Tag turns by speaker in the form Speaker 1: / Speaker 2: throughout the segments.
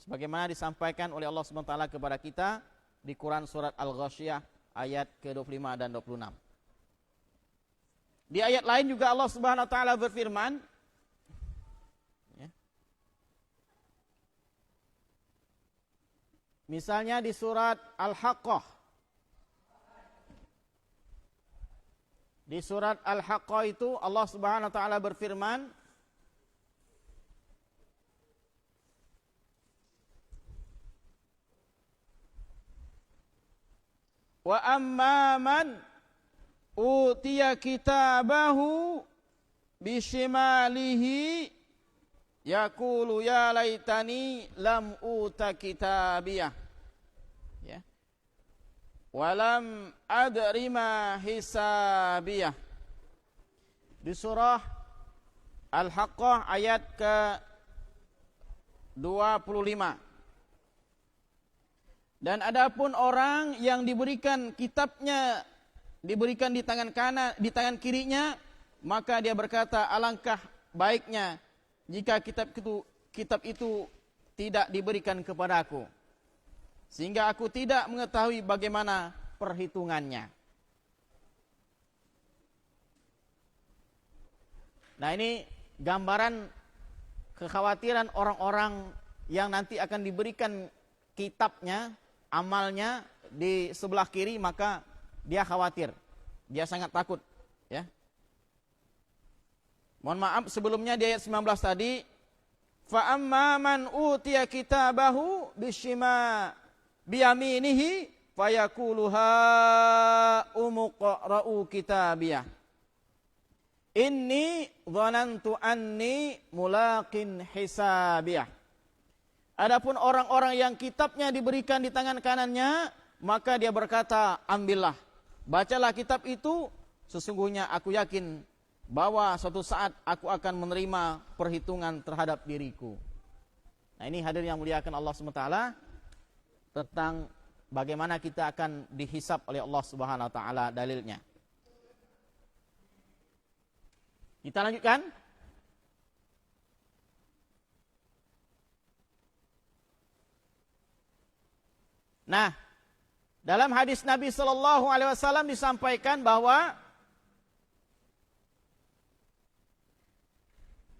Speaker 1: sebagaimana disampaikan oleh Allah Subhanahu wa taala kepada kita di Quran surat Al-Ghasyiyah ayat ke-25 dan 26. Di ayat lain juga Allah Subhanahu wa taala berfirman, ya. Misalnya di surat Al-Haqqah. Di surat Al-Haqqah itu Allah Subhanahu wa taala berfirman, wa amma man utiya kitabahu bishimalihi yaqulu ya laitani lam uta kitabiyah, ya, walam adri ma hisabiyah. Di surah Al-Haqqah ayat ke-25. Dan adapun orang yang diberikan kitabnya, diberikan di tangan kanan, di tangan kirinya, maka dia berkata, alangkah baiknya jika kitab itu tidak diberikan kepadaku, sehingga aku tidak mengetahui bagaimana perhitungannya. Nah, ini gambaran kekhawatiran orang-orang yang nanti akan diberikan kitabnya, amalnya di sebelah kiri, maka dia khawatir, dia sangat takut, ya. Mohon maaf sebelumnya di ayat 19 tadi, fa amma man utiya kitabahu biyaminihi fayaqulu ha umqra'u kitabiyah inni dhanantu anni mulaqin hisabiyah. Adapun orang-orang yang kitabnya diberikan di tangan kanannya, maka dia berkata, ambillah, bacalah kitab itu, sesungguhnya aku yakin bahwa suatu saat aku akan menerima perhitungan terhadap diriku. Nah, ini hadirin yang muliakan Allah SWT tentang bagaimana kita akan dihisab oleh Allah Subhanahu wa taala, dalilnya. Kita lanjutkan. Nah, dalam hadis Nabi sallallahu alaihi wasallam disampaikan bahwa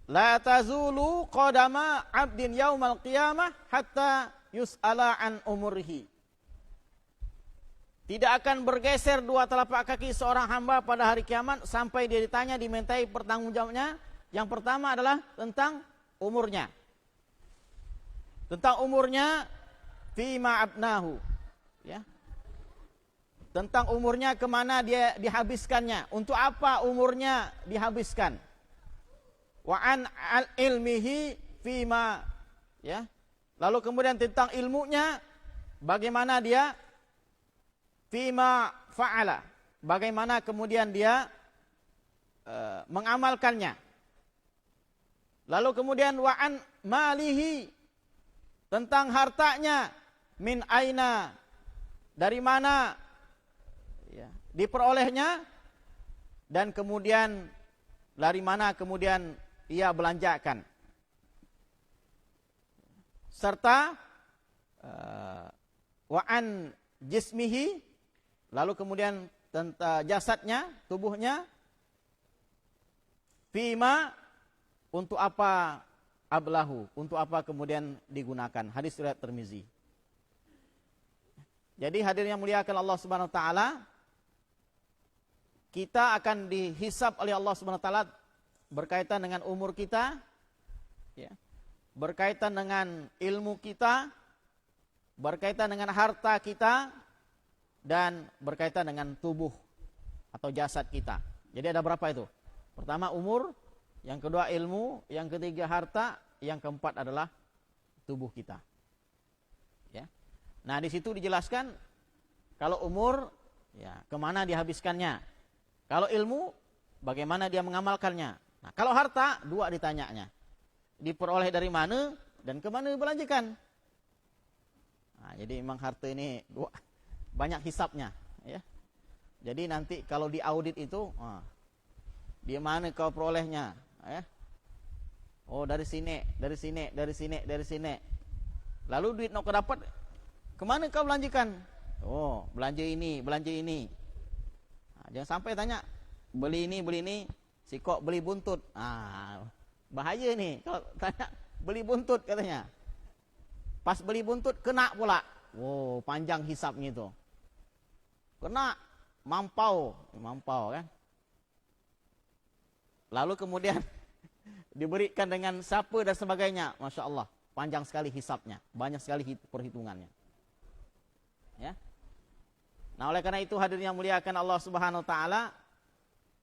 Speaker 1: la tazulu qadama 'abdin yaumal qiyamah hatta yus'ala an umurihi. Tidak akan bergeser dua telapak kaki seorang hamba pada hari kiamat sampai dia ditanya, dimintai pertanggungjawabannya. Yang pertama adalah tentang umurnya. Tentang umurnya, fima abnahu, ya. Tentang umurnya, kemana dia dihabiskannya, untuk apa umurnya dihabiskan. Wa an ilmihi fima, ya. Lalu kemudian tentang ilmunya, bagaimana dia, fima fa'ala, bagaimana kemudian dia mengamalkannya. Lalu kemudian wa an malihi, tentang hartanya, min aina, dari mana, ya, diperolehnya, dan kemudian dari mana kemudian ia belanjakan, serta wa an jismihi, lalu kemudian tentang jasadnya, tubuhnya, fima, untuk apa ablahu, untuk apa kemudian digunakan. Hadis riwayat Tirmizi. Jadi hadirin yang muliakan Allah Subhanahu wa taala, kita akan dihisab oleh Allah Subhanahu wa taala berkaitan dengan umur kita, ya, berkaitan dengan ilmu kita, berkaitan dengan harta kita, dan berkaitan dengan tubuh atau jasad kita. Jadi ada berapa itu? Pertama umur, yang kedua ilmu, yang ketiga harta, yang keempat adalah tubuh kita. Ya. Nah, di situ dijelaskan kalau umur, ya, kemana dihabiskannya. Kalau ilmu, bagaimana dia mengamalkannya. Nah, kalau harta, dua ditanyanya. Diperoleh dari mana dan kemana dibelanjakan. Nah, jadi memang harta ini dua, banyak hisapnya, ya. Jadi nanti kalau diaudit itu, di mana kau perolehnya, ya? Oh, dari sini, dari sini, dari sini, dari sini. Lalu duit nak kau dapat, kemana kau belanjakan? Oh, belanja ini, belanja ini. Jangan sampai tanya, beli ini, si kok beli buntut. Bahaya nih kalau tanya beli buntut katanya. Pas beli buntut kena pula. Wow, panjang hisapnya itu. Kena mampau kan. Lalu kemudian diberikan dengan siapa dan sebagainya. Masya Allah, panjang sekali hisapnya, banyak sekali perhitungannya. Ya. Nah, oleh karena itu hadirin yang muliakan Allah Subhanahu wa taala,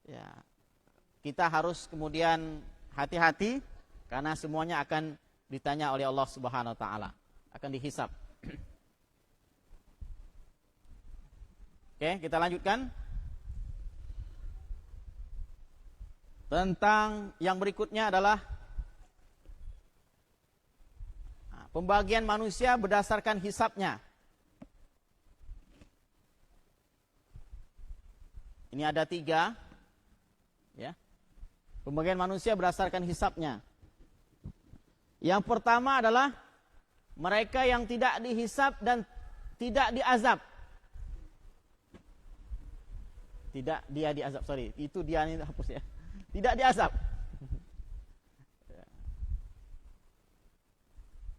Speaker 1: ya, kita harus kemudian hati-hati karena semuanya akan ditanya oleh Allah Subhanahu wa taala, akan dihisap. Oke, kita lanjutkan. Tentang yang berikutnya adalah pembagian manusia berdasarkan hisapnya. Ini ada 3, ya. Pembagian manusia berdasarkan hisapnya. Yang pertama adalah mereka yang tidak dihisap dan tidak diazab. Tidak dia diazab, sorry. Itu dia ini hapus ya. Tidak diazab.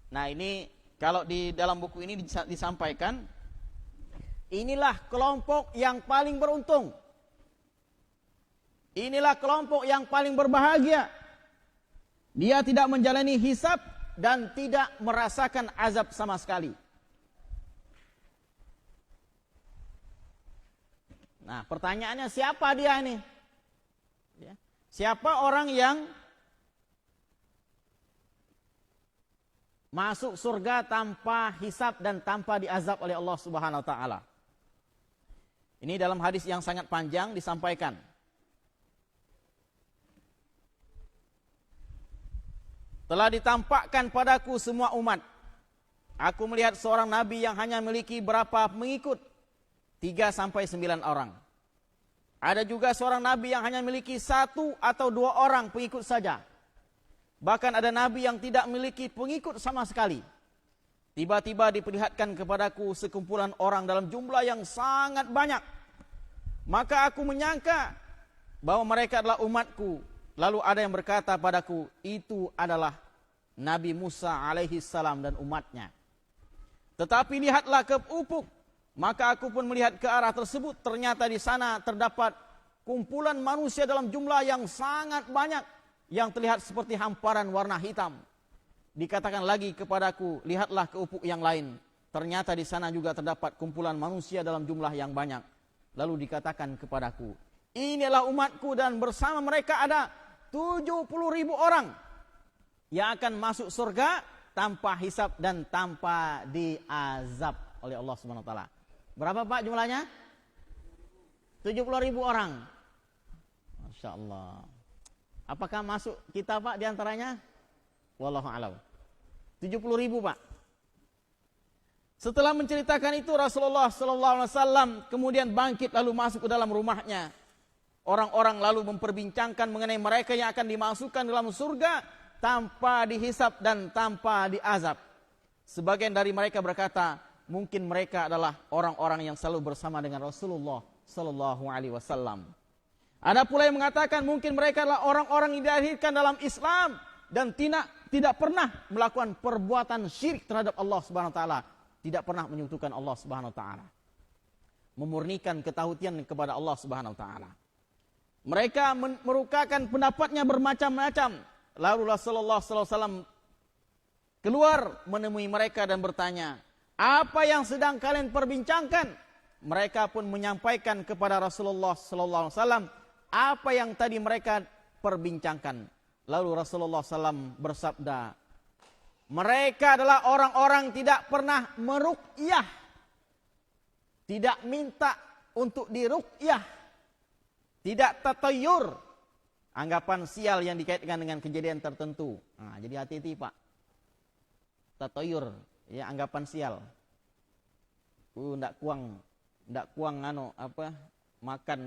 Speaker 1: Nah, ini kalau di dalam buku ini disampaikan, inilah kelompok yang paling beruntung. Inilah kelompok yang paling berbahagia. Dia tidak menjalani hisab dan tidak merasakan azab sama sekali. Nah, pertanyaannya siapa dia ini? Ya. Siapa orang yang masuk surga tanpa hisab dan tanpa diazab oleh Allah Subhanahu wa taala? Ini dalam hadis yang sangat panjang disampaikan. Telah ditampakkan padaku semua umat. Aku melihat seorang nabi yang hanya memiliki berapa pengikut? 3 sampai 9 orang. Ada juga seorang nabi yang hanya memiliki 1 atau 2 orang pengikut saja. Bahkan ada nabi yang tidak memiliki pengikut sama sekali. Tiba-tiba diperlihatkan kepadaku sekumpulan orang dalam jumlah yang sangat banyak. Maka aku menyangka bahwa mereka adalah umatku. Lalu ada yang berkata padaku, itu adalah Nabi Musa alaihi salam dan umatnya. Tetapi lihatlah ke ufuk. Maka aku pun melihat ke arah tersebut. Ternyata di sana terdapat kumpulan manusia dalam jumlah yang sangat banyak, yang terlihat seperti hamparan warna hitam. Dikatakan lagi kepadaku, lihatlah ke ufuk yang lain. Ternyata di sana juga terdapat kumpulan manusia dalam jumlah yang banyak. Lalu dikatakan kepadaku, inilah umatku dan bersama mereka ada 70.000 orang yang akan masuk surga tanpa hisab dan tanpa diazab oleh Allah Subhanahu wa taala. Berapa Pak jumlahnya? 70.000 orang. Masya Allah. Apakah masuk kita Pak diantaranya? Wallahu a'lam. 70.000 Pak. Setelah menceritakan itu Rasulullah SAW kemudian bangkit lalu masuk ke dalam rumahnya. Orang-orang lalu memperbincangkan mengenai mereka yang akan dimasukkan dalam surga tanpa dihisab dan tanpa diazab. Sebagian dari mereka berkata, mungkin mereka adalah orang-orang yang selalu bersama dengan Rasulullah sallallahu alaihi wasallam. Ada pula yang mengatakan mungkin mereka adalah orang-orang yang dilahirkan dalam Islam dan tidak pernah melakukan perbuatan syirik terhadap Allah Subhanahu wa taala, tidak pernah menyekutukan Allah Subhanahu wa taala. Memurnikan ketauhidan kepada Allah Subhanahu wa taala. Mereka merukakan pendapatnya bermacam-macam. Lalu Rasulullah SAW keluar menemui mereka dan bertanya, apa yang sedang kalian perbincangkan? Mereka pun menyampaikan kepada Rasulullah SAW apa yang tadi mereka perbincangkan. Lalu Rasulullah SAW bersabda, mereka adalah orang-orang tidak pernah meruqyah, tidak minta untuk diruqyah, tidak tatayur, anggapan sial yang dikaitkan dengan kejadian tertentu. Nah, jadi hati-hati Pak. Tatayur, ya anggapan sial. Ndak kuang makan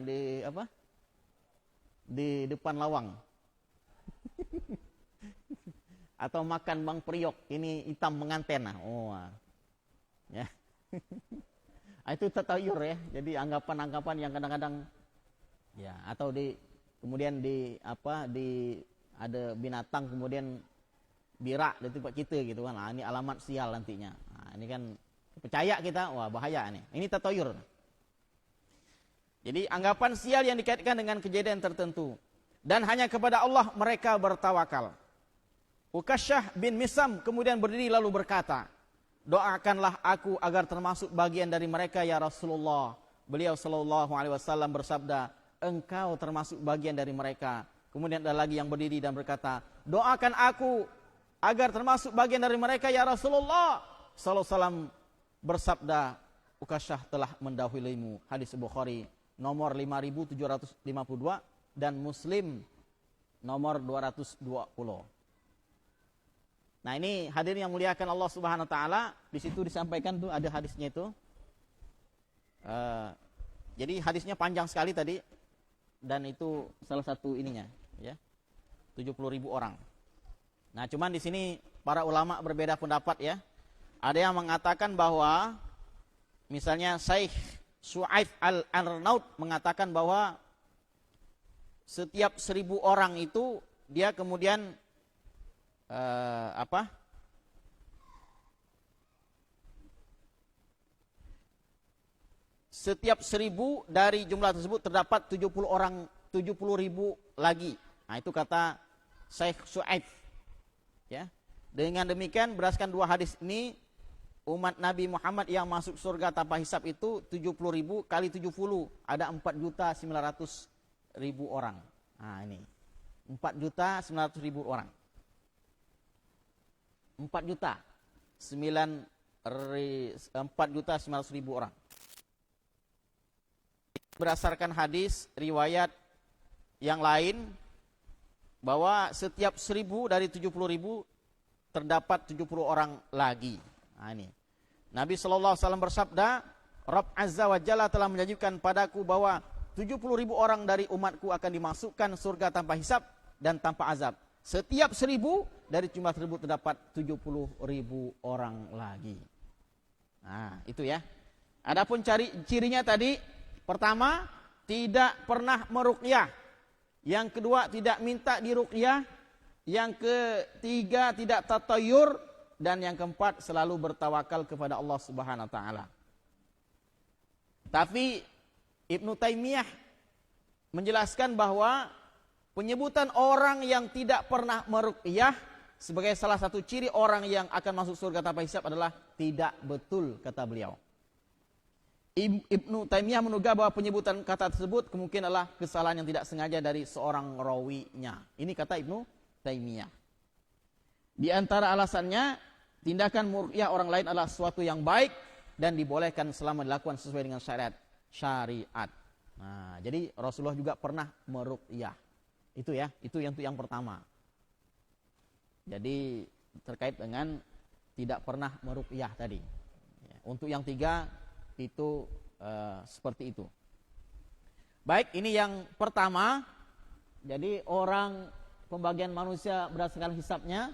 Speaker 1: di depan lawang. atau makan Bang Priok, ini hitam menganten. Oh, ya. Itu tatayur ya. Jadi anggapan-anggapan yang kadang-kadang ya, atau kemudian ada binatang kemudian birak di tempat kita gitu kan. Ini alamat sial nantinya. Ini kan percaya kita, wah bahaya nih. Ini tatayur. Jadi anggapan sial yang dikaitkan dengan kejadian tertentu. Dan hanya kepada Allah mereka bertawakal. Ukasyah bin Misam kemudian berdiri lalu berkata, doakanlah aku agar termasuk bagian dari mereka ya Rasulullah. Beliau sallallahu alaihi wasallam bersabda, engkau termasuk bagian dari mereka. Kemudian ada lagi yang berdiri dan berkata, doakan aku agar termasuk bagian dari mereka ya Rasulullah. Sallallahu alaihi wasallam bersabda, Ukasyah telah mendahulumu. Hadis Bukhari nomor 5752 dan Muslim nomor 220. Nah, ini hadirin yang muliakan Allah Subhanahu wa taala, di situ disampaikan tuh ada hadisnya itu. Jadi hadisnya panjang sekali tadi dan itu salah satu ininya ya. 70.000 orang. Nah, cuman di sini para ulama berbeda pendapat ya. Ada yang mengatakan bahwa misalnya Syekh Su'aib Al-Arnaud mengatakan bahwa setiap 1.000 orang itu dia kemudian setiap 1.000 dari jumlah tersebut terdapat 70.000 lagi. Nah, itu kata Syekh Su'aib. Ya. Dengan demikian berdasarkan dua hadis ini, umat Nabi Muhammad yang masuk surga tanpa hisab itu 70.000 kali 70 ada 4.900.000 orang. Nah, ini 4.900.000 orang. 4.900.000 orang. Berdasarkan hadis riwayat yang lain bahwa setiap 1.000 dari 70.000 terdapat 70 orang lagi. Nah, ini Nabi SAW bersabda, Rabb Azza wa Jalla telah menjanjikan padaku bahwa 70.000 orang dari umatku akan dimasukkan surga tanpa hisab dan tanpa azab. Setiap 1.000 dari jumlah tersebut terdapat 70.000 orang lagi. Nah, itu ya. Adapun cirinya tadi, pertama, tidak pernah meruqyah. Yang kedua, tidak minta diruqyah. Yang ketiga, tidak tatayur. Dan yang keempat, selalu bertawakal kepada Allah Subhanahu wa taala. Tapi Ibnu Taimiyah menjelaskan bahwa penyebutan orang yang tidak pernah meruqyah sebagai salah satu ciri orang yang akan masuk surga tanpa hisab adalah tidak betul, kata beliau. Ibnu Taimiyah menduga bahwa penyebutan kata tersebut kemungkinan adalah kesalahan yang tidak sengaja dari seorang rawinya. Ini kata Ibnu Taimiyah. Di antara alasannya, tindakan meruqyah orang lain adalah sesuatu yang baik dan dibolehkan selama dilakukan sesuai dengan syariat. Nah, jadi Rasulullah juga pernah meruqyah. Itu ya, itu yang pertama. Jadi terkait dengan tidak pernah meruqyah tadi. Untuk yang tiga itu seperti itu. Baik, ini yang pertama. Jadi orang pembagian manusia berdasarkan hisabnya,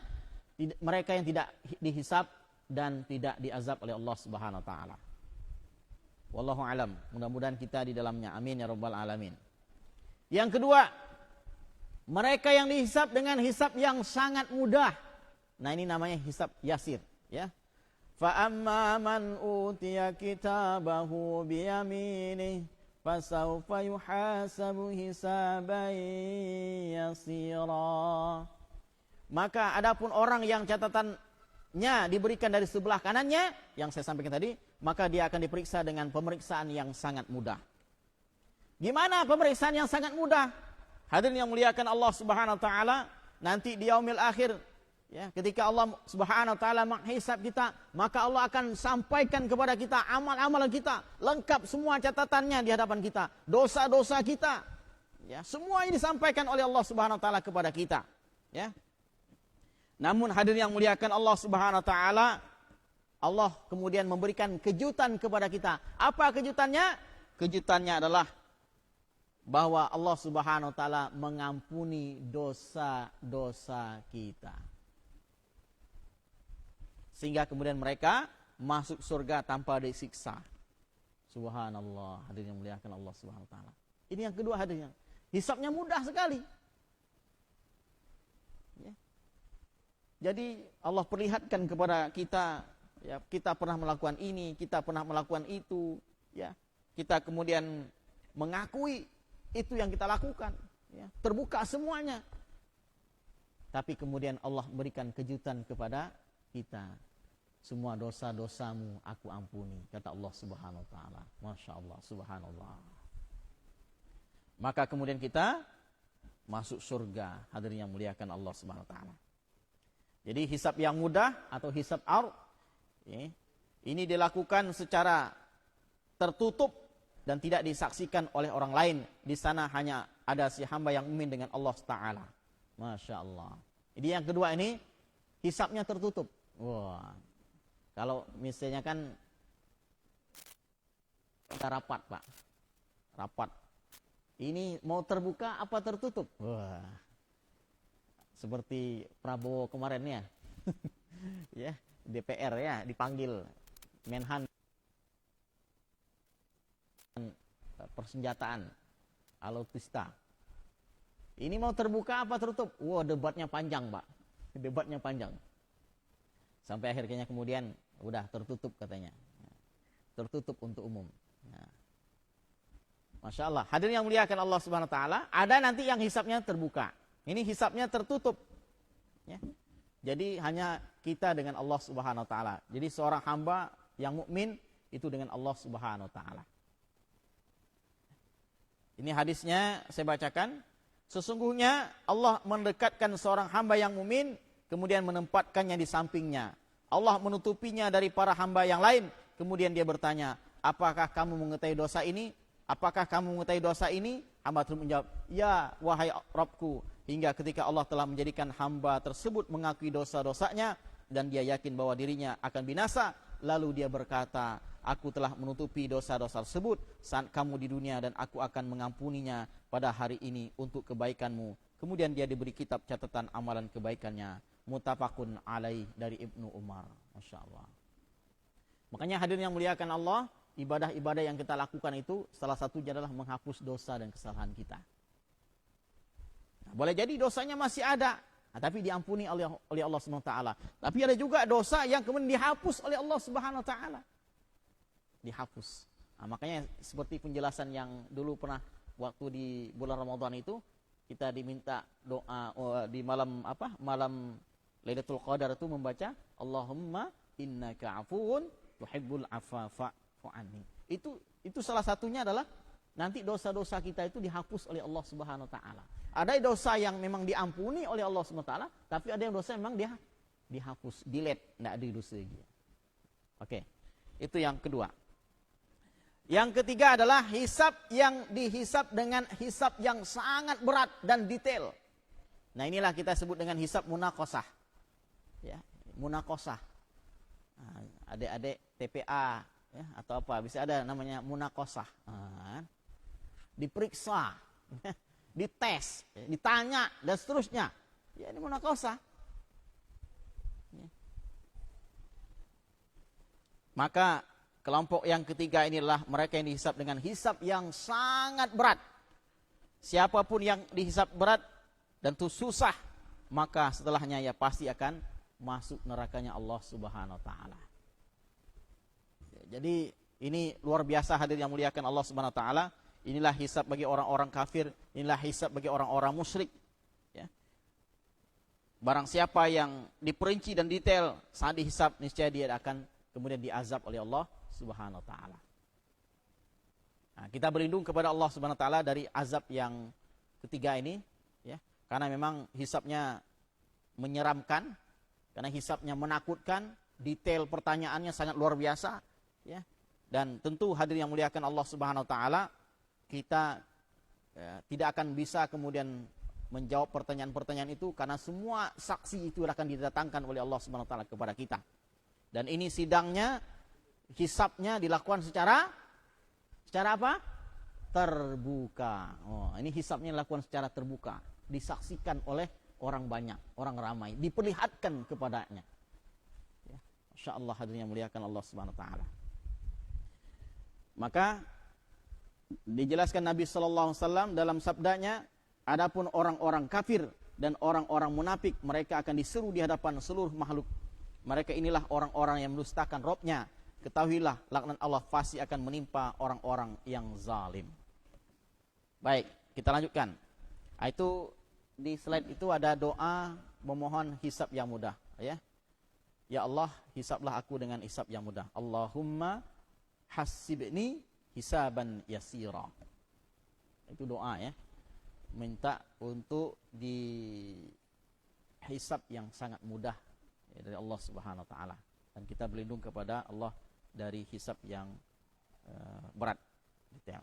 Speaker 1: mereka yang tidak dihisab dan tidak diazab oleh Allah Subhanahu wa taala. Wallahu alam. Mudah-mudahan kita di dalamnya. Amin ya rabbal alamin. Yang kedua, mereka yang dihisab dengan hisab yang sangat mudah. Nah, ini namanya hisab yasir, ya. Fa amma man utiya kitabahu bi yaminih fasawfa yuhasabu hisaban yasira. Maka adapun orang yang catatannya diberikan dari sebelah kanannya, yang saya sampaikan tadi, maka dia akan diperiksa dengan pemeriksaan yang sangat mudah. Gimana pemeriksaan yang sangat mudah? Hadirin yang muliakan Allah Subhanahu wa taala, nanti di yaumil akhir ya, ketika Allah Subhanahu wa taala menghisab kita, maka Allah akan sampaikan kepada kita amal-amal kita, lengkap semua catatannya di hadapan kita, dosa-dosa kita. Ya, semua ini disampaikan oleh Allah Subhanahu wa taala kepada kita, ya. Namun hadirin yang muliakan Allah Subhanahu wa taala, Allah kemudian memberikan kejutan kepada kita. Apa kejutannya? Kejutannya adalah bahwa Allah Subhanahu wa taala mengampuni dosa-dosa kita. Sehingga kemudian mereka masuk surga tanpa disiksa. Subhanallah, hadirin yang muliakan Allah Subhanahu wa taala. Ini yang kedua hadirin. Hisabnya mudah sekali. Ya. Jadi Allah perlihatkan kepada kita, ya, kita pernah melakukan ini, kita pernah melakukan itu, ya. Kita kemudian mengakui itu yang kita lakukan, ya. Terbuka semuanya. Tapi kemudian Allah berikan kejutan kepada kita. Semua dosa-dosamu aku ampuni, kata Allah Subhanahu wa taala. Masya Allah, subhanallah. Maka kemudian kita masuk surga, hadirin yang muliakan Allah Subhanahu wa taala. Jadi hisab yang mudah atau hisab ard, ya, ini dilakukan secara tertutup dan tidak disaksikan oleh orang lain. Di sana hanya ada si hamba yang mukmin dengan Allah taala. Masya Allah. Jadi yang kedua ini hisabnya tertutup. Wah. Kalau misalnya kan kita rapat, Pak. Rapat. Ini mau terbuka apa tertutup? Wah. Seperti Prabowo kemarin ya. Ya, DPR ya dipanggil Menhan persenjataan alutsista. Ini mau terbuka apa tertutup? Wah, debatnya panjang, Pak. Debatnya panjang. Sampai akhirnya kemudian udah tertutup katanya. Tertutup untuk umum. Nah. Masya Allah. Hadirin yang muliakan Allah Subhanahu wa taala, ada nanti yang hisabnya terbuka. Ini hisabnya tertutup. Ya. Jadi hanya kita dengan Allah Subhanahu wa taala. Jadi seorang hamba yang mukmin itu dengan Allah Subhanahu wa taala. Ini hadisnya saya bacakan. Sesungguhnya Allah mendekatkan seorang hamba yang mukmin kemudian menempatkannya di sampingnya. Allah menutupinya dari para hamba yang lain. Kemudian dia bertanya, apakah kamu mengetahui dosa ini? Apakah kamu mengetahui dosa ini? Hamba tersebut menjawab, ya wahai Rabbku. Hingga ketika Allah telah menjadikan hamba tersebut mengakui dosa-dosanya dan dia yakin bahwa dirinya akan binasa. Lalu dia berkata, aku telah menutupi dosa-dosa tersebut saat kamu di dunia dan aku akan mengampuninya pada hari ini untuk kebaikanmu. Kemudian dia diberi kitab catatan amalan kebaikannya. Muttafaqun alaih dari Ibnu Umar. Masya Allah. Makanya hadirin yang muliakan Allah, ibadah-ibadah yang kita lakukan itu salah satunya adalah menghapus dosa dan kesalahan kita. Nah, boleh jadi dosanya masih ada, tapi diampuni oleh Allah Subhanahu wa taala. Tapi ada juga dosa yang kemudian dihapus oleh Allah Subhanahu wa taala. Dihapus. Nah, makanya seperti penjelasan yang dulu pernah waktu di bulan Ramadan itu, kita diminta doa di malam malam Lailatul Qadar itu membaca Allahumma innaka afuwun tuhibbul afwa fa'fu anni. Itu salah satunya adalah nanti dosa-dosa kita itu dihapus oleh Allah Subhanahu wa taala. Ada dosa yang memang diampuni oleh Allah Subhanahu wa taala, tapi ada yang dosa yang memang dia dihapus, delete, enggak ada dosa lagi. Oke. Itu yang kedua. Yang ketiga adalah hisab yang dihisab dengan hisab yang sangat berat dan detail. Nah, inilah kita sebut dengan hisab munaqashah. Ya, munaqashah. Nah, adik-adik TPA ya, atau apa bisa ada namanya munaqashah. Nah, diperiksa, dites, ditanya dan seterusnya. Ya, ini munaqashah. Ya. Maka kelompok yang ketiga inilah mereka yang dihisab dengan hisab yang sangat berat. Siapapun yang dihisab berat dan itu susah, maka setelahnya ya pasti akan masuk nerakanya Allah Subhanahu wa taala. Jadi ini luar biasa hadirin yang muliakan Allah Subhanahu wa taala. Inilah hisab bagi orang-orang kafir, inilah hisab bagi orang-orang musyrik. Ya. Barang siapa yang diperinci dan detail saat dihisab, niscaya dia akan kemudian diazab oleh Allah Subhanahu wa taala. Nah, kita berlindung kepada Allah Subhanahu wa taala dari azab yang ketiga ini, ya. Karena memang hisabnya menyeramkan, karena hisabnya menakutkan, detail pertanyaannya sangat luar biasa, ya. Dan tentu hadirin yang muliakan Allah Subhanahu wa taala, kita tidak akan bisa kemudian menjawab pertanyaan-pertanyaan itu karena semua saksi itu akan didatangkan oleh Allah Subhanahu wa taala kepada kita. Dan ini sidangnya, hisabnya dilakukan secara apa? Terbuka. Oh, ini hisabnya dilakukan secara terbuka, disaksikan oleh orang banyak, orang ramai, diperlihatkan kepadanya. Ya. Insyaallah hadirin yang muliakan Allah Subhanahu wa taala. Maka dijelaskan Nabi sallallahu alaihi wasallam dalam sabdanya, adapun orang-orang kafir dan orang-orang munafik, mereka akan diseru di hadapan seluruh makhluk. Mereka inilah orang-orang yang mendustakan Rabb-nya. Ketahuilah laknat Allah pasti akan menimpa orang-orang yang zalim. Baik, kita lanjutkan. Itu di slide itu ada doa memohon hisab yang mudah, ya. Ya Allah, hisablah aku dengan hisab yang mudah. Allahumma hasibni hisaban yasira. Itu doa, ya. Minta untuk dihisab yang sangat mudah, ya, dari Allah Subhanahu wa taala, dan kita berlindung kepada Allah dari hisab yang berat, gitu ya.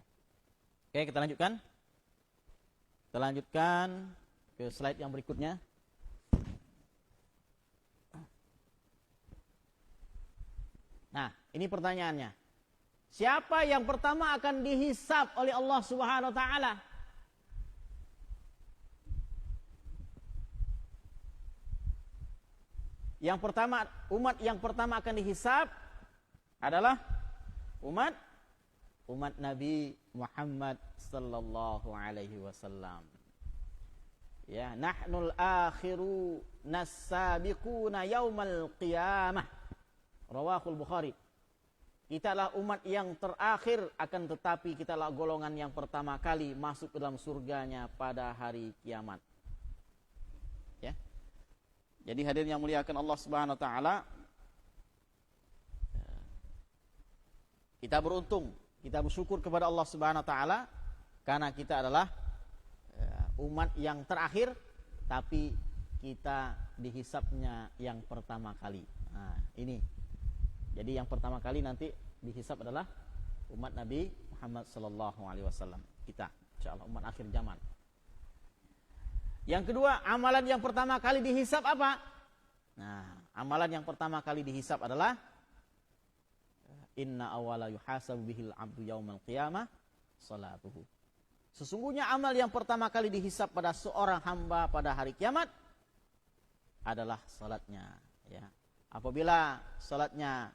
Speaker 1: Oke, kita lanjutkan. Kita lanjutkan ke slide yang berikutnya. Nah, ini pertanyaannya. Siapa yang pertama akan dihisab oleh Allah Subhanahu wa taala? Yang pertama, umat yang pertama akan dihisab adalah umat Nabi Muhammad sallallahu alaihi wasallam. Ya, nahnul akhiru nasabiquna yaumal qiyamah. Rawahul Bukhari. Kita adalah umat yang terakhir, akan tetapi kita adalah golongan yang pertama kali masuk ke dalam surganya pada hari kiamat. Ya. Jadi hadirin yang muliakan Allah Subhanahu wa taala, kita beruntung, kita bersyukur kepada Allah Subhanahu wa taala karena kita adalah umat yang terakhir, tapi kita dihisabnya yang pertama kali. Nah, ini. Jadi yang pertama kali nanti dihisab adalah umat Nabi Muhammad sallallahu alaihi wasallam. Kita, insyaallah umat akhir zaman. Yang kedua, amalan yang pertama kali dihisab apa? Nah, amalan yang pertama kali dihisab adalah inna awwala yuhasabu bihil abdu yaumal qiyamah salatuhu. Sesungguhnya amal yang pertama kali dihisab pada seorang hamba pada hari kiamat adalah salatnya, ya. Apabila salatnya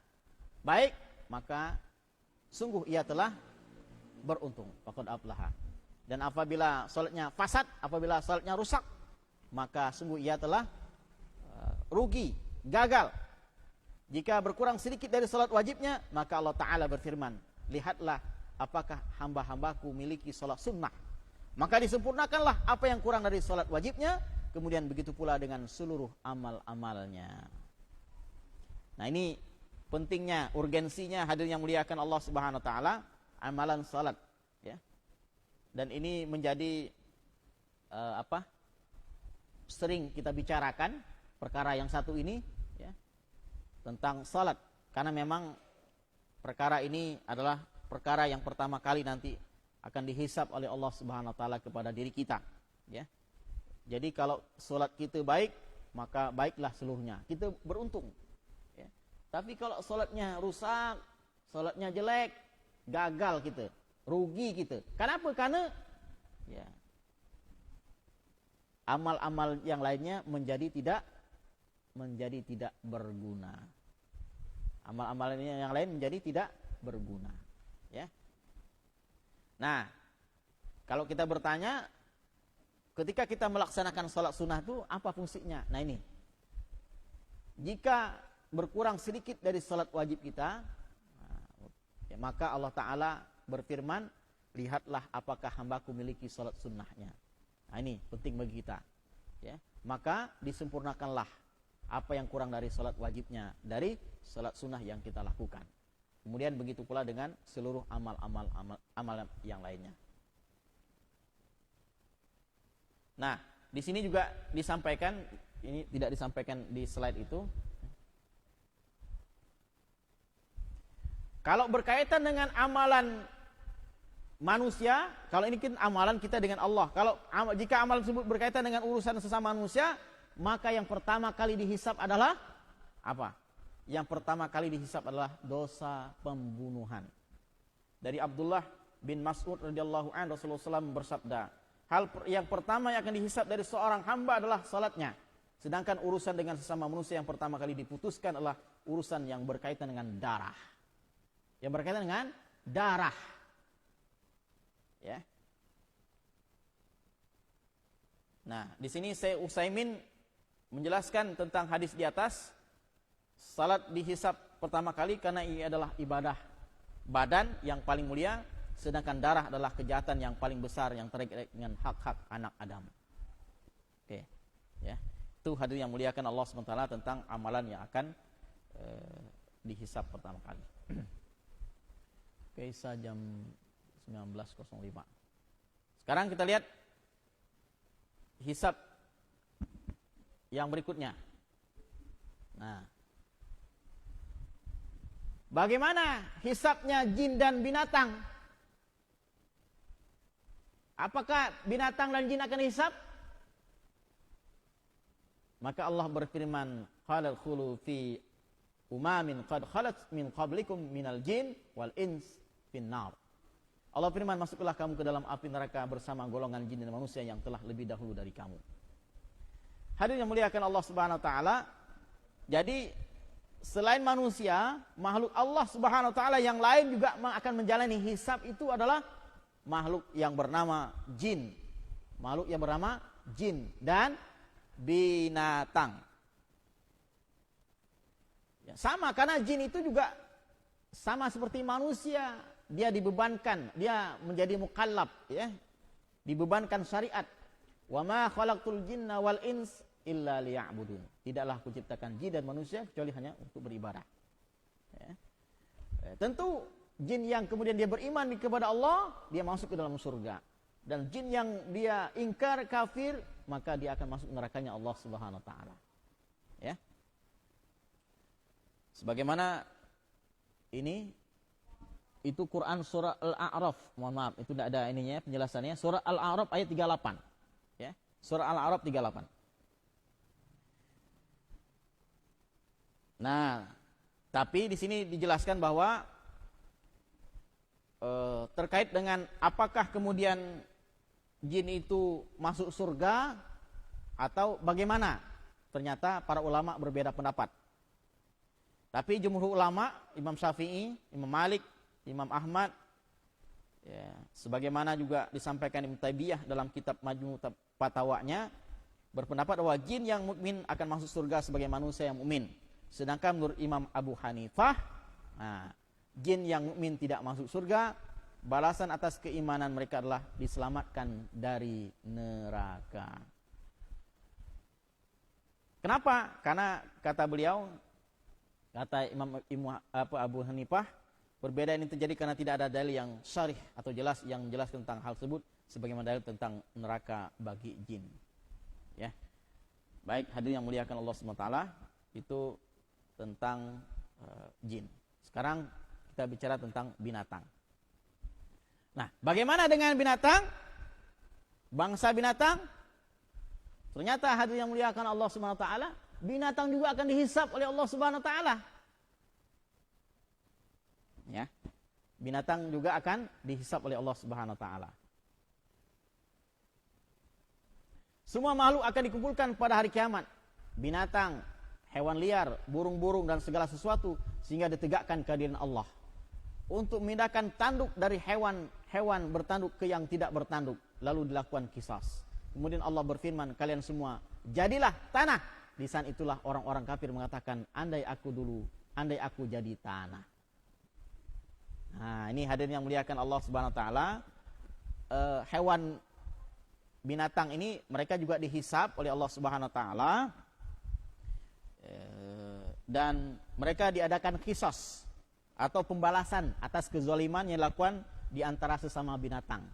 Speaker 1: baik, maka sungguh ia telah beruntung, faqad aflaha. Dan apabila salatnya fasad, apabila salatnya rusak, maka sungguh ia telah rugi, gagal. Jika berkurang sedikit dari salat wajibnya, maka Allah Ta'ala berfirman, lihatlah apakah hamba-hambaku miliki salat sunnah, maka disempurnakanlah apa yang kurang dari salat wajibnya, kemudian begitu pula dengan seluruh amal-amalnya. Nah, ini pentingnya, urgensinya hadirin yang muliakan Allah Subhanahu wa taala, amalan salat, ya. Dan ini menjadi sering kita bicarakan perkara yang satu ini, ya, tentang salat, karena memang perkara ini adalah perkara yang pertama kali nanti akan dihisab oleh Allah Subhanahu wa taala kepada diri kita, ya. Jadi kalau salat kita baik, maka baiklah seluruhnya, kita beruntung. Tapi kalau salatnya rusak, salatnya jelek, gagal kita, rugi kita. Kenapa? Karena ya, amal-amal yang lainnya menjadi tidak berguna. Amal-amal yang lain menjadi tidak berguna, ya. Nah, kalau kita bertanya, ketika kita melaksanakan salat sunnah itu apa fungsinya? Nah, ini. Jika berkurang sedikit dari salat wajib kita, ya, maka Allah Ta'ala berfirman, lihatlah apakah hambaku miliki salat sunnahnya. Nah, ini penting bagi kita, ya. Maka disempurnakanlah apa yang kurang dari salat wajibnya, dari salat sunnah yang kita lakukan. Kemudian begitu pula dengan seluruh amal yang lainnya. Nah, di sini juga disampaikan, ini tidak disampaikan di slide itu. Kalau berkaitan dengan amalan manusia, kalau ini kan amalan kita dengan Allah. Jika amalan tersebut berkaitan dengan urusan sesama manusia, maka yang pertama kali dihisab adalah apa? Yang pertama kali dihisab adalah dosa pembunuhan. Dari Abdullah bin Mas'ud radhiyallahu anhu, Rasulullah SAW bersabda, hal yang pertama yang akan dihisab dari seorang hamba adalah salatnya. Sedangkan urusan dengan sesama manusia yang pertama kali diputuskan adalah urusan yang berkaitan dengan darah. Yang berkaitan dengan darah. Ya. Nah, di sini Syekh Utsaimin menjelaskan tentang hadis di atas. Salat dihisab pertama kali karena ini adalah ibadah badan yang paling mulia, sedangkan darah adalah kejahatan yang paling besar yang terkait dengan hak-hak anak Adam. Oke, ya. Itu hadirin yang muliakan Allah SWT tentang amalan yang akan dihisab pertama kali. Oke, jam 19.05. Sekarang kita lihat hisab yang berikutnya. Nah, bagaimana hisabnya jin dan binatang? Apakah binatang dan jin akan dihisab? Maka Allah berfirman, "Qala khulu fi umamin qad khalat min qablikum minal jin wal ins finnar." Allah firman, masuklah kamu ke dalam api neraka bersama golongan jin dan manusia yang telah lebih dahulu dari kamu. Hadirin yang muliakan Allah Subhanahu wa taala, jadi selain manusia, makhluk Allah Subhanahu wa taala yang lain juga akan menjalani hisab itu adalah makhluk yang bernama jin. Makhluk yang bernama jin dan binatang. Ya, sama, karena jin itu juga sama seperti manusia, dia dibebankan, dia menjadi mukallaf, ya, dibebankan syariat. Wa ma khalaqtul jinna wal ins illa liya'budun. Tidaklah aku ciptakan jin dan manusia kecuali hanya untuk beribadah. Ya. Tentu jin yang kemudian dia beriman kepada Allah, dia masuk ke dalam surga. Dan jin yang dia ingkar, kafir, maka dia akan masuk nerakanya Allah Subhanahu wa taala. Ya. Sebagaimana ini itu Quran surah Al-A'raf. Mohon maaf, itu tidak ada ininya penjelasannya. Surah Al-A'raf ayat 38. Ya. Surah Al-A'raf 38. Nah, tapi di sini dijelaskan bahwa terkait dengan apakah kemudian jin itu masuk surga atau bagaimana, ternyata para ulama berbeda pendapat. Tapi jumhur ulama, Imam Syafi'i, Imam Malik, Imam Ahmad, ya, sebagaimana juga disampaikan Ibnu Taimiyah dalam kitab Majmu' Fatawanya, berpendapat bahwa jin yang mukmin akan masuk surga sebagai manusia yang mukmin. Sedangkan menurut Imam Abu Hanifah, nah, jin yang mukmin tidak masuk surga, balasan atas keimanan mereka adalah diselamatkan dari neraka. Kenapa? Karena kata beliau, kata Imam Abu Hanifah, berbeda ini terjadi karena tidak ada dalil yang syarih atau jelas yang menjelaskan tentang hal tersebut, sebagaimana dalil tentang neraka bagi jin. Ya, baik hadirin yang muliakan Allah SWT, itu tentang jin. Sekarang kita bicara tentang binatang. Nah, bagaimana dengan binatang? Bangsa binatang? Ternyata hadirin yang muliakan Allah Subhanahu wa taala, binatang juga akan dihisab oleh Allah Subhanahu wa taala. Ya. Binatang juga akan dihisab oleh Allah Subhanahu wa taala. Semua makhluk akan dikumpulkan pada hari kiamat. Binatang, hewan liar, burung-burung dan segala sesuatu, sehingga ditegakkan kehadiran Allah untuk memindahkan tanduk dari hewan bertanduk ke yang tidak bertanduk, lalu dilakukan qisas. Kemudian Allah berfirman, kalian semua jadilah tanah. Di saat itulah orang-orang kafir mengatakan, andai aku jadi tanah. Nah, ini hadirin yang muliakan Allah Subhanahu wa taala, hewan binatang ini mereka juga dihisab oleh Allah Subhanahu wa taala, dan mereka diadakan qisas atau pembalasan atas kezaliman yang dilakukan di antara sesama binatang.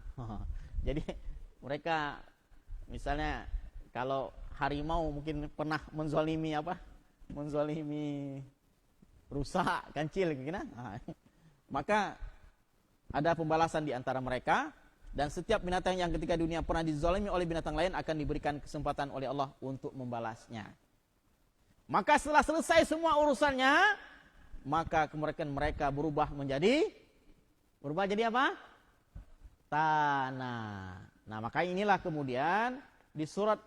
Speaker 1: Jadi mereka misalnya kalau harimau mungkin pernah menzalimi rusa, kancil gitu kan. Maka ada pembalasan di antara mereka, dan setiap binatang yang ketika dunia pernah dizalimi oleh binatang lain akan diberikan kesempatan oleh Allah untuk membalasnya. Maka setelah selesai semua urusannya, maka kemudian mereka berubah jadi apa? Tanah. Nah, maka inilah kemudian di surat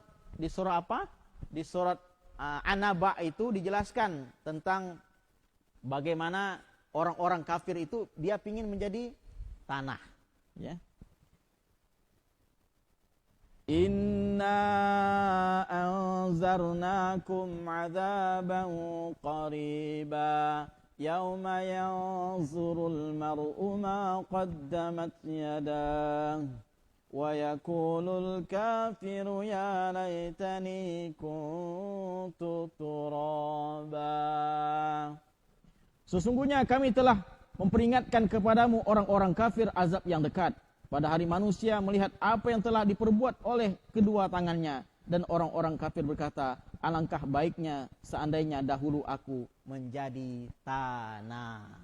Speaker 1: apa? Di surat An-Naba itu dijelaskan tentang bagaimana orang-orang kafir itu dia pingin menjadi tanah, ya. Inna anzarnakum adzaban qariba yauma yanzurul mar'u ma qaddamat yadah wa yaqulul kafiru ya laitani kuntu turaba. Sesungguhnya kami telah memperingatkan kepadamu orang-orang kafir azab yang dekat. Pada hari manusia melihat apa yang telah diperbuat oleh kedua tangannya. Dan orang-orang kafir berkata, alangkah baiknya seandainya dahulu aku menjadi tanah.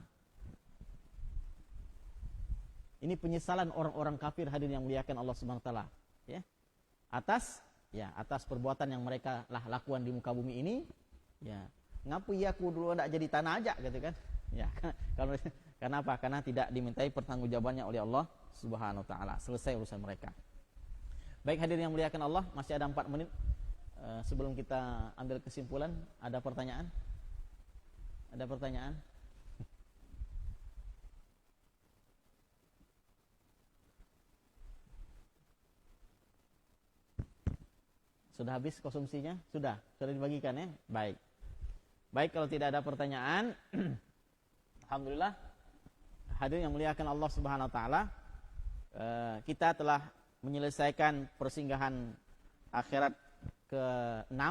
Speaker 1: Ini penyesalan orang-orang kafir hadirin yang muliakan Allah Subhanahu wa taala, ya. Atas perbuatan yang mereka lah lakukan di muka bumi ini, ya. Ngapa aku dulu tidak jadi tanah aja gitu kan? Ya, karena apa? Karena tidak dimintai pertanggungjawabannya oleh Allah Subhanahu wa taala. Selesai urusan mereka. Baik hadirin yang muliakan Allah, masih ada 4 menit sebelum kita ambil kesimpulan. Ada pertanyaan? Ada pertanyaan? Sudah habis konsumsinya? Sudah dibagikan ya? Baik. Baik, kalau tidak ada pertanyaan, alhamdulillah. Hadirin yang muliakan Allah Subhanahu wa taala, kita telah menyelesaikan persinggahan akhirat ke-6,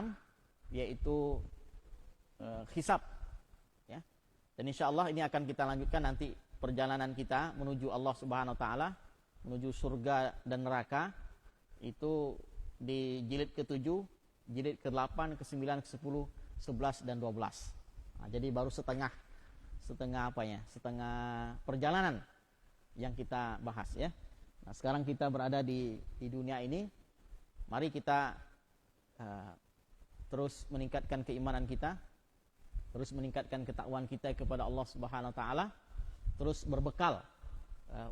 Speaker 1: yaitu hisab, ya. Dan insyaallah ini akan kita lanjutkan nanti perjalanan kita menuju Allah Subhanahu wa taala, menuju surga dan neraka, itu di jilid ke-7, jilid ke-8, ke-9, ke-10, 11 dan 12. Nah, jadi baru setengah perjalanan yang kita bahas, ya. Nah, sekarang kita berada di dunia ini. Mari kita terus meningkatkan keimanan kita, terus meningkatkan ketakwaan kita kepada Allah Subhanahu wa taala, terus berbekal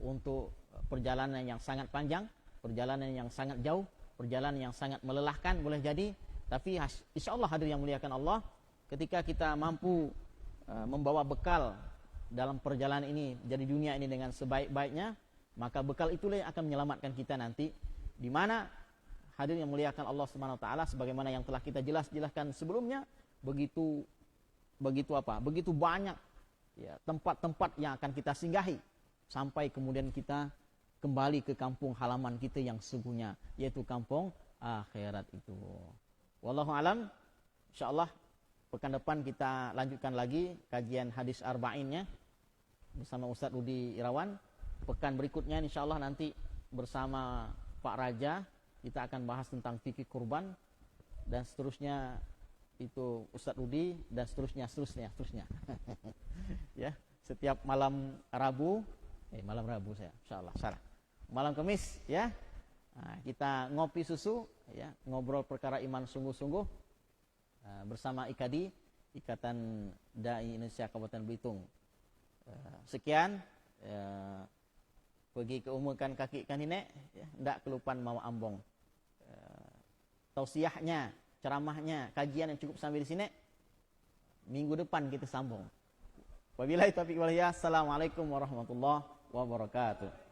Speaker 1: untuk perjalanan yang sangat panjang, perjalanan yang sangat jauh, perjalanan yang sangat melelahkan boleh jadi, tapi insyaallah hadirin yang muliakan Allah, ketika kita mampu membawa bekal dalam perjalanan ini dari dunia ini dengan sebaik-baiknya, maka bekal itulah yang akan menyelamatkan kita nanti, di mana hadirin yang muliakan Allah Subhanahu wa taala, sebagaimana yang telah kita jelaskan sebelumnya, begitu banyak, ya, tempat-tempat yang akan kita singgahi sampai kemudian kita kembali ke kampung halaman kita yang sesungguhnya, yaitu kampung akhirat itu. Wallahu alam. Insyaallah pekan depan kita lanjutkan lagi kajian hadis arba'innya bersama Ustaz Rudi Irawan. Pekan berikutnya insyaallah nanti bersama Pak Raja kita akan bahas tentang fikih kurban, dan seterusnya itu Ustaz Rudi, dan seterusnya. Ya, setiap malam Rabu saya insyaallah salah. Malam Kamis, ya. Nah, kita ngopi susu, ya, ngobrol perkara iman sungguh-sungguh bersama IKADI, Ikatan Dai Indonesia Kabupaten Belitung. Sekian, pergi keumukan kaki kan nenek, ya, ndak kelupaan mau ambong. Tausiahnya, ceramahnya, kajian yang cukup sampai di sini. Minggu depan kita sambung. Wabillahi taufiq wal hidayah. Assalamualaikum warahmatullahi wabarakatuh.